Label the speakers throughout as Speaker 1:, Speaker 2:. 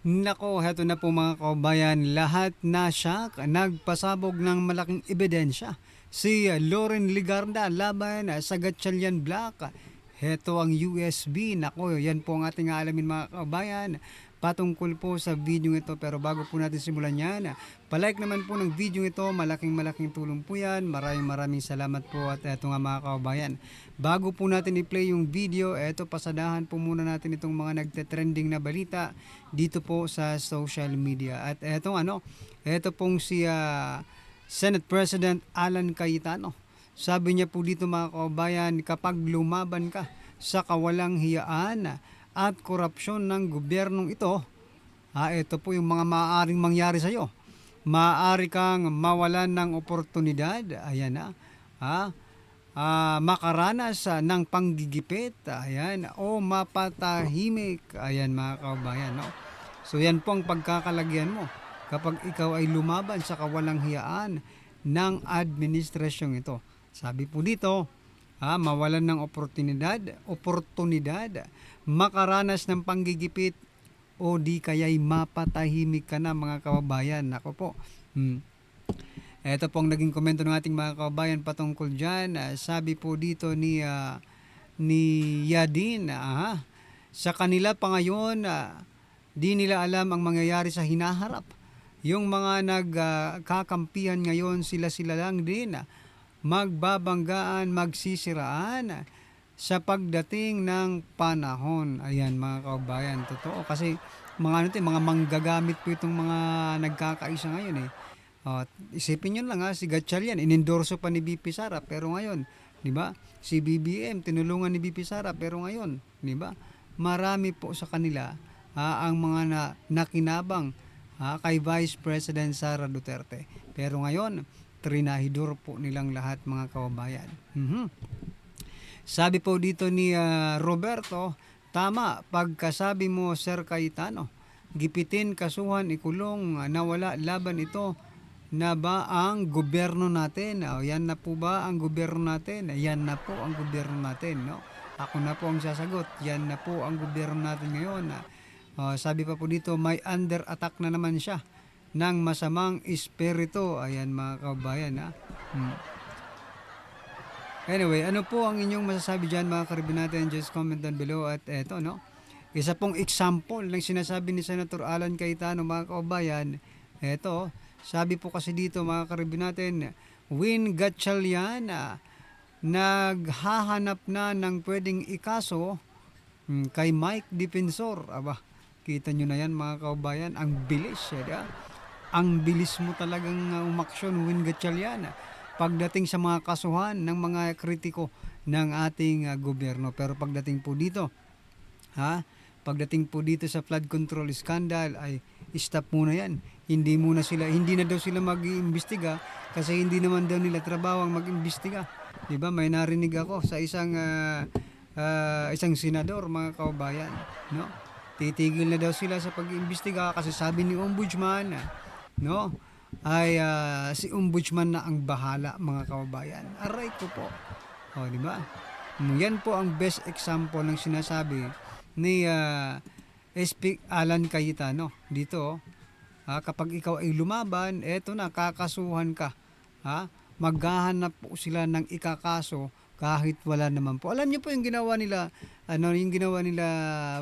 Speaker 1: Nako, heto na po mga kabayan, lahat na siya nagpasabog ng malaking ebidensya. Si Lauren Ligarda laban sa Gatchalian Black. Heto ang USB. Nako, yan po ang ating alamin mga kabayan patungkol po sa video ito. Pero bago po natin simulan yan, palike naman po ng video ito. Malaking tulong po yan. Maraming salamat po. At eto nga mga kabayan, bago po natin i-play yung video, eto pasadahan po muna natin itong mga nagte-trending na balita dito po sa social media. At eto pong si Senate President Alan Cayetano. Sabi niya po dito mga kabayan, kapag lumaban ka sa kawalang hiyaan at korupsyon ng gobyernong ito, ito po yung mga maaaring mangyari sa iyo. Maaari kang mawalan ng oportunidad, ayan na, makaranas ng panggigipit, ayan, o mapatahimik, ayan mga kabayan, no? So yan po ang pagkakalagyan mo kapag ikaw ay lumaban sa kawalang hiyaan ng administrasyong ito. Sabi po dito, mawalan ng oportunidad, makaranas ng panggigipit o di kaya'y mapatahimik ka na mga kababayan. Nako po. Ito po ang naging komento ng ating mga kababayan patungkol dyan. Sabi po dito ni Yadin, sa kanila pa ngayon, di nila alam ang mangyayari sa hinaharap. Yung mga nagkakampihan ngayon, sila lang din magbabanggaan, magsisiraan sa pagdating ng panahon. Ayan mga kababayan, totoo. Kasi mga manggagamit po itong mga nagkakaisa ngayon eh. Isipin nyo lang si Gatchalian, inendorso pa ni BP Sara, pero ngayon, di ba? Si BBM, tinulungan ni BP Sara, pero ngayon, di ba? Marami po sa kanila ang mga nakinabang kay Vice President Sara Duterte. Pero ngayon, trinahidor po nilang lahat mga kababayan. Sabi po dito ni Roberto, tama, pagkasabi mo Sir Cayetano, gipitin, kasuhan, ikulong, nawala laban ito na ba ang gobyerno natin? Yan na po ba ang gobyerno natin? Yan na po ang gobyerno natin, no? Ako na po ang sasagot, yan na po ang gobyerno natin ngayon. Sabi pa po dito, may under attack na naman siya ng masamang espiritu. Ayan mga kabayan. Anyway, ano po ang inyong masasabi dyan mga karibin natin? Just comment down below. At eto, no? Isa pong example ng sinasabi ni Senator Alan Cayetano mga kabayan. Eto, sabi po kasi dito mga karibin natin, Win Gatchalian naghahanap na ng pwedeng ikaso kay Mike Defensor. Aba, kita nyo na yan mga kabayan. Ang bilis, ang bilis mo talagang umaksyon, Win Gatchalian, pagdating sa mga kasuhan ng mga kritiko ng ating gobyerno. Pero pagdating po dito sa flood control scandal, ay stop muna yan. Hindi na daw sila mag-iimbestiga kasi hindi naman daw nila trabaho ang mag-imbestiga. Diba? May narinig ako sa isang senador mga kababayan, no? Titigil na daw sila sa pag-iimbestiga kasi sabi ni Ombudsman, no? Ay si Ombudsman na ang bahala mga kababayan. Aray ko po. Di ba? Yan po ang best example ng sinasabi ni SP Alan Cayetano dito. Kapag ikaw ay lumaban, eto na, kakasuhan ka. Maghahanap po sila ng ikakaso kahit wala naman po. Alam niyo po yung ginawa nila,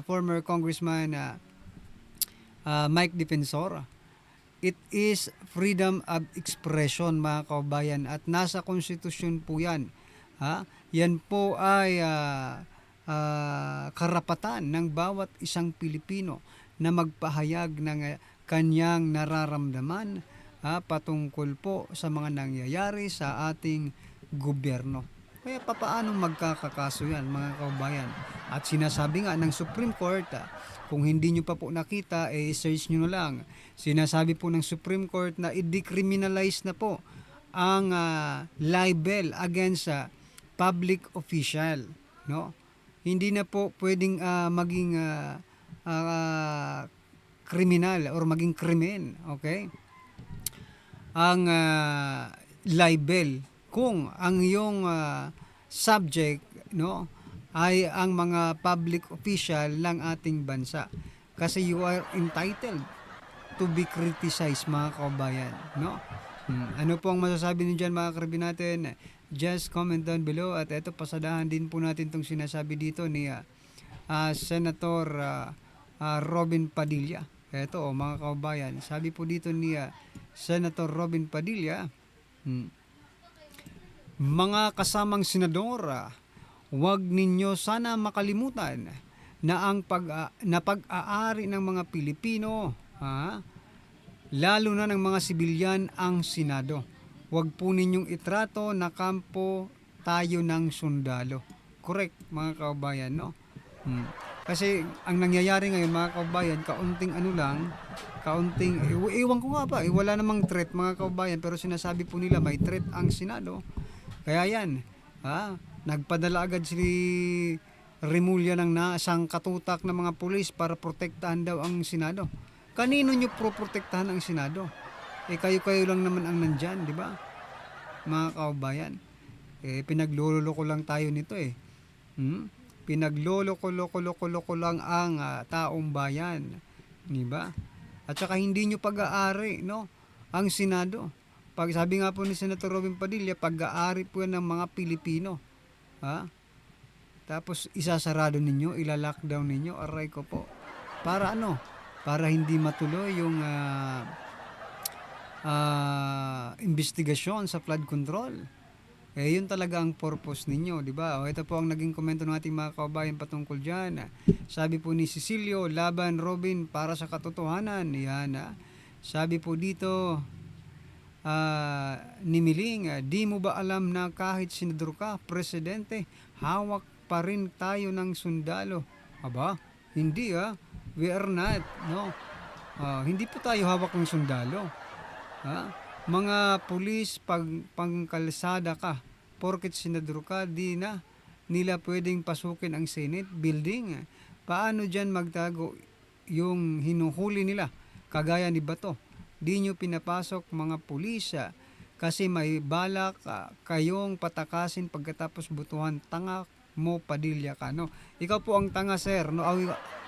Speaker 1: former Congressman Mike Defensor. It is freedom of expression mga kababayan at nasa konstitusyon po yan. Yan po ay karapatan ng bawat isang Pilipino na magpahayag ng kanyang nararamdaman patungkol po sa mga nangyayari sa ating gobyerno. Kaya papaano magkakakaso yan mga kababayan? At sinasabi nga ng Supreme Court, kung hindi nyo pa po nakita, search nyo na lang. Sinasabi po ng Supreme Court na i-decriminalize na po ang libel against public official, no? Hindi na po pwedeng maging kriminal or maging krimen, okay? Ang libel kung ang iyong subject, no, ay ang mga public official ng ating bansa. Kasi you are entitled to be criticized, mga kababayan, no? Ano po ang masasabi niyo dyan, mga karibin natin? Just comment down below. At eto, pasadahan din po natin itong sinasabi dito ni Senator Robin Padilla. Eto, mga kababayan, sabi po dito ni Senator Robin Padilla, mga kasamang senador, huwag ninyo sana makalimutan na ang pag-aari ng mga Pilipino, lalo na ng mga sibilyan, ang Senado. Huwag po ninyong itrato na kampo tayo ng sundalo. Correct, mga kababayan, no? Kasi ang nangyayari ngayon, mga kababayan, kaunting, iwan ko nga ba, wala namang threat, mga kababayan, pero sinasabi po nila may threat ang Senado. Kaya yan, nagpadala agad si Remulla ng nasang katutak ng mga pulis para protektahan daw ang Senado. Kanino nyo protektahan ang Senado? Kayo-kayo lang naman ang nandyan, di ba? Mga kababayan. Pinagloloko lang tayo nito Pinagloloko lang ang taong bayan, di ba? At saka hindi nyo pag-aari, no? Ang Senado. Pag sabi nga po ni Senator Robin Padilla, pag-aari po yan ng mga Pilipino. Tapos isasarado ninyo, ilalockdown ninyo, aray ko po. Para ano? Para hindi matuloy yung investigasyon sa flood control. Yun talaga ang purpose ninyo, di ba? Ito po ang naging komento ng ating mga kababayan patungkol dyan. Sabi po ni Cecilio, laban Robin para sa katotohanan. Yan. Sabi po dito ni Miling, di mo ba alam na kahit senador ka, presidente, hawak pa rin tayo ng sundalo? Aba, hindi we are not, no? Hindi po tayo hawak ng sundalo. Mga pulis, pangkalsada ka, porket senador ka, di na nila pwedeng pasukin ang Senate building. Paano dyan magtago yung hinuhuli nila? Kagaya ni Bato, di nyo pinapasok mga pulis kasi may balak kayong patakasin pagkatapos butuhan. Tanga mo, Padilla ka, no? Ikaw po ang tanga, sir, no?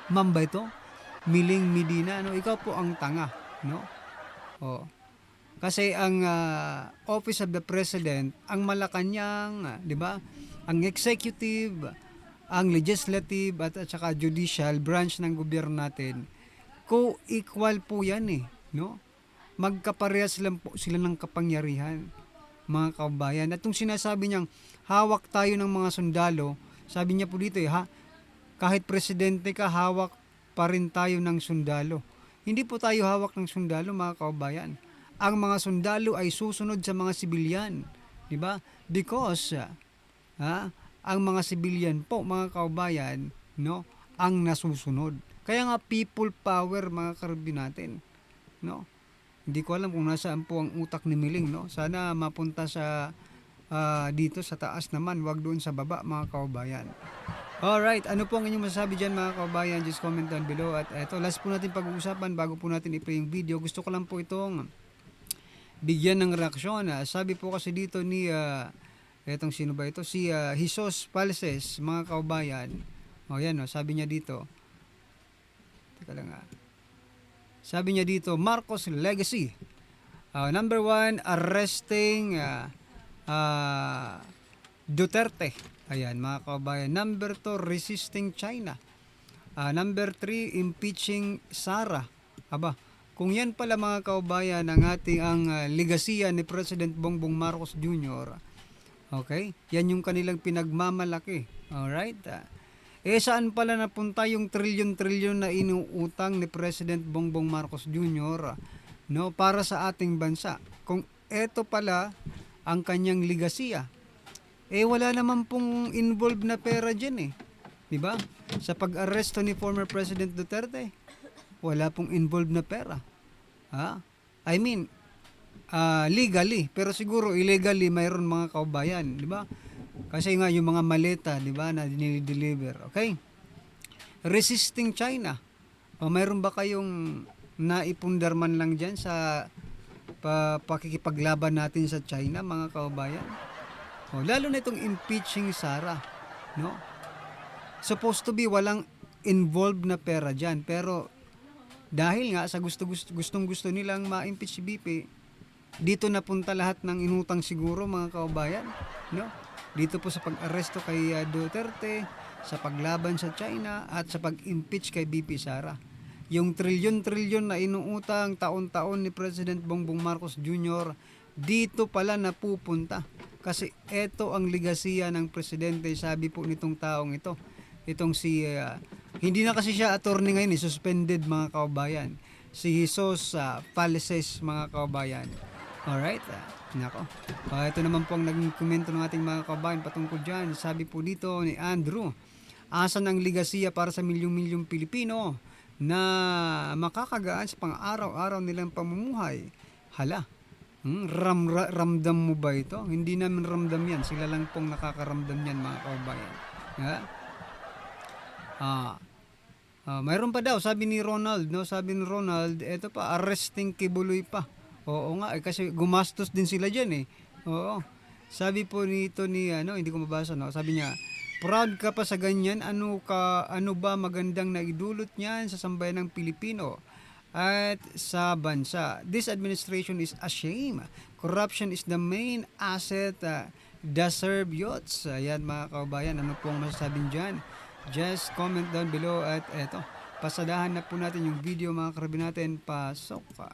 Speaker 1: Ma'am ba ito? Miling Medina, no? Ikaw po ang tanga, no? Kasi ang Office of the President, ang Malacanang, di ba? Ang executive, ang legislative at saka judicial branch ng gobyerno natin, co-equal po yan no? Magkaparehas lang po sila ng kapangyarihan, mga kababayan. At itong sinasabi niyang hawak tayo ng mga sundalo, sabi niya po dito kahit presidente ka, hawak pa rin tayo ng sundalo. Hindi po tayo hawak ng sundalo, mga kababayan. Ang mga sundalo ay susunod sa mga sibilyan, di ba? Because ang mga sibilyan po, mga kababayan, no, ang nasusunod. Kaya nga people power, mga karabin natin, no? Hindi ko alam kung nasaan po ang utak ni Miling, no? Sana mapunta sa dito sa taas naman, wag doon sa baba, mga kababayan. Alright, ano po ang inyong masasabi dyan, mga kababayan? Just comment down below. At eto, last po natin pag-uusapan bago po natin i-play yung video. Gusto ko lang po itong bigyan ng reaksyon. Sabi po kasi dito ni etong sino ba ito? Si Jesus Palses, mga kababayan. Yan, sabi niya dito. Teka lang Sabi niya dito, Marcos legacy. Number 1, arresting Duterte. Ayan, mga kababayan. Number 2, resisting China. Number 3, impeaching Sara. Aba, kung yan pala, mga kababayan, ang ating legasiya ni President Bongbong Marcos Jr. Okay? Yan yung kanilang pinagmamalaki. Alright? Saan pala napunta yung trilyon-trilyon na inuutang ni President Bongbong Marcos Jr. no, para sa ating bansa? Kung eto pala ang kanyang legasiya, wala naman pong involved na pera dyan di ba? Sa pag-aresto ni former President Duterte, wala pong involved na pera. I mean, legally, pero siguro illegally mayroon, mga kababayan, di ba? Kasi nga yung mga maleta, di ba, na dinideliver. Okay? Resisting China. Mayroon ba kayong naipundar man lang dyan sa pakikipaglaban natin sa China, mga kababayan? Lalo na itong impeaching Sara, no? Supposed to be walang involved na pera dyan, pero Dahil nga sa gustong-gusto nilang ma-impeach si BP, dito napunta lahat ng inutang siguro mga kababayan, no? Dito po sa pag-aresto kay Duterte, sa paglaban sa China at sa pag-impeach kay BP Sara. Yung trilyon-trilyon na inuutang taon-taon ni President Bongbong Marcos Jr., dito pala napupunta. Kasi ito ang ligasiya ng presidente, sabi po nitong taong ito. Itong si, hindi na kasi siya attorney ngayon, suspended mga kababayan. Si Jesus Palaces mga kababayan. Alright, nako. Ito naman po ang naging komento ng ating mga kababayan patungkol dyan. Sabi po dito ni Andrew, asan ang ligasiya para sa milyong-milyong Pilipino na makakagaan sa pang-araw-araw nilang pamumuhay? Hala, ramdam mo ba ito? Hindi namin ramdam yan. Sila lang pong nakakaramdam yan mga kababayan. Mayroon pa daw, sabi ni Ronald, no? Sabi ni Ronald, eto pa, arresting Kibuloy pa. Oo nga, kasi gumastos din sila dyan eh. Oo. Sabi po nito ni, hindi ko mabasa, no? Sabi niya, proud ka pa sa ganyan, ano ba magandang naidulot niyan sa sambayan ng Pilipino at sa bansa. This administration is a shame. Corruption is the main asset, deserve yachts. Ayan mga kababayan, ano po ang masasabing dyan? Just comment down below at eto, pasadahan na po natin yung video mga karabi natin. Pasok ka.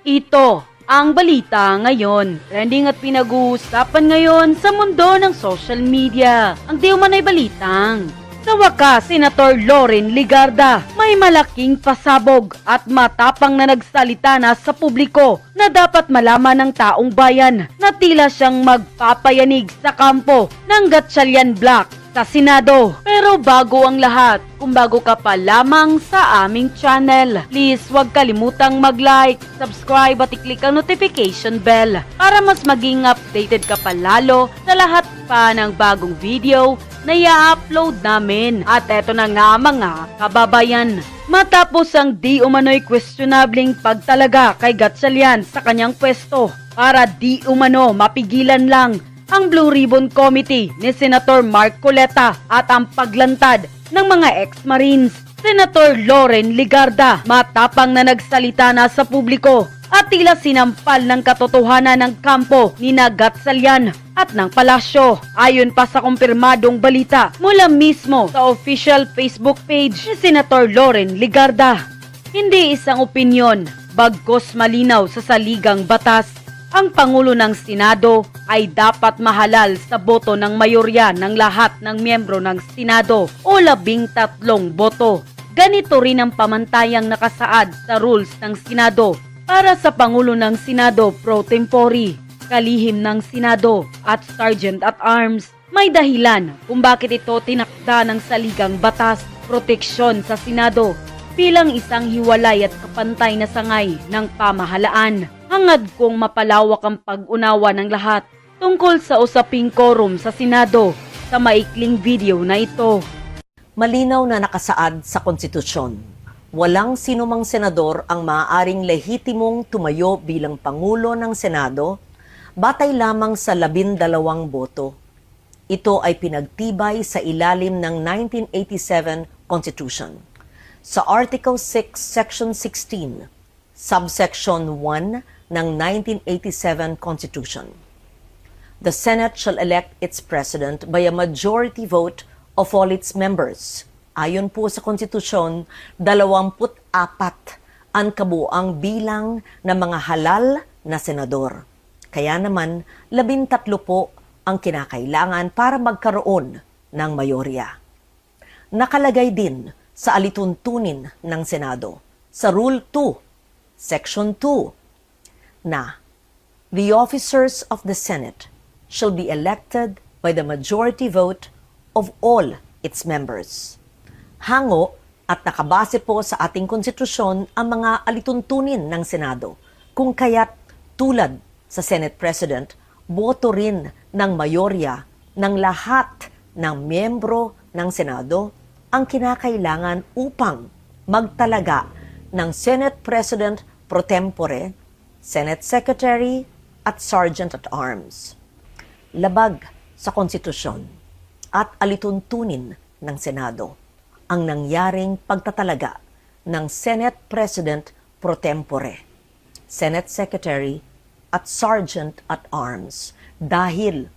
Speaker 2: Ito ang balita ngayon. Trending at pinag-uusapan ngayon sa mundo ng social media. Ang di umano'y balitang sa wakas, Senator Loren Legarda may malaking pasabog at matapang na nagsalita na sa publiko na dapat malaman ng taong bayan na tila siyang magpapayanig sa kampo ng Gatchalian Black sa Senado. Pero bago ang lahat, kung bago ka pa lamang sa aming channel, please huwag kalimutang mag-like, subscribe at i-click ang notification bell para mas maging updated ka pa lalo sa lahat pa ng bagong video na i-upload namin. At eto na nga mga kababayan, matapos ang di umano'y questionabling pagtalaga kay Gatchalian sa kanyang pwesto para di umano mapigilan lang ang Blue Ribbon Committee ni Senator Mark Coleta at ang paglantad ng mga ex-Marines, Senator Loren Legarda matapang na nagsalita na sa publiko at tila sinampal ng katotohanan ng kampo ni Gatchalian at ng palasyo. Ayon pa sa kumpirmadong balita mula mismo sa official Facebook page ni Senator Loren Legarda, hindi isang opinyon, bagkus malinaw sa saligang batas. Ang Pangulo ng Senado ay dapat mahalal sa boto ng mayorya ng lahat ng miyembro ng Senado o 13 boto. Ganito rin ang pamantayang nakasaad sa rules ng Senado para sa Pangulo ng Senado pro tempore, kalihim ng Senado at Sergeant at Arms. May dahilan kung bakit ito tinakda ng saligang batas, proteksyon sa Senado bilang isang hiwalay at kapantay na sangay ng pamahalaan. Hangad kong mapalawak ang pag-unawa ng lahat tungkol sa usaping quorum sa Senado sa maikling video na ito.
Speaker 3: Malinaw na nakasaad sa konstitusyon, walang sinumang senador ang maaaring lehitimong tumayo bilang Pangulo ng Senado batay lamang sa 12 boto. Ito ay pinagtibay sa ilalim ng 1987 Constitution. Sa Article 6, Section 16, Subsection 1 ng 1987 Constitution. The Senate shall elect its President by a majority vote of all its members. Ayon po sa Konstitusyon, 24 ang kabuuang bilang ng mga halal na senador. Kaya naman, 13 po ang kinakailangan para magkaroon ng mayorya. Nakalagay din sa alituntunin ng Senado, sa Rule 2, Section 2, na the officers of the Senate shall be elected by the majority vote of all its members. Hango at nakabase po sa ating konstitusyon ang mga alituntunin ng Senado, kung kaya't tulad sa Senate President, boto rin ng mayorya ng lahat ng miyembro ng Senado ang kinakailangan upang magtalaga ng Senate President pro tempore, Senate Secretary at Sergeant at Arms. Labag sa konstitusyon at alituntunin ng Senado ang nangyaring pagtatalaga ng Senate President pro tempore, Senate Secretary at Sergeant at Arms dahil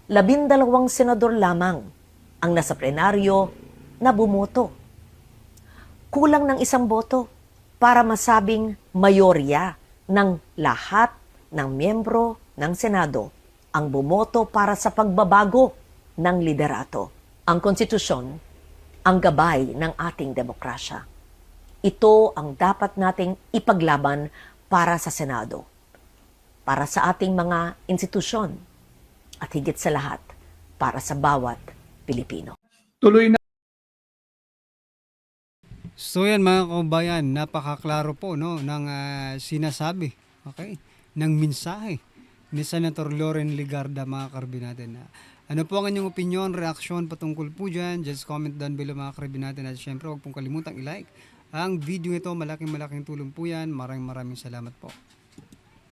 Speaker 3: 12 senador lamang ang nasa plenaryo na bumoto. Kulang ng isang boto para masabing mayorya ng lahat ng miyembro ng Senado ang bumoto para sa pagbabago ng liderato. Ang konstitusyon, ang gabay ng ating demokrasya. Ito ang dapat nating ipaglaban para sa Senado, para sa ating mga institusyon, at higit sa lahat, para sa bawat Pilipino.
Speaker 4: Tuloy na
Speaker 1: So yan mga kababayan, napakaklaro po no ng sinasabi, okay, ng mensahe ni Senator Loren Legarda mga karbi natin. Ano po ang inyong opinion, reaksyon patungkol po dyan? Just comment down below mga karbi natin. At syempre huwag pong kalimutang i-like ang video ito. Malaking tulong po yan. Maraming salamat po.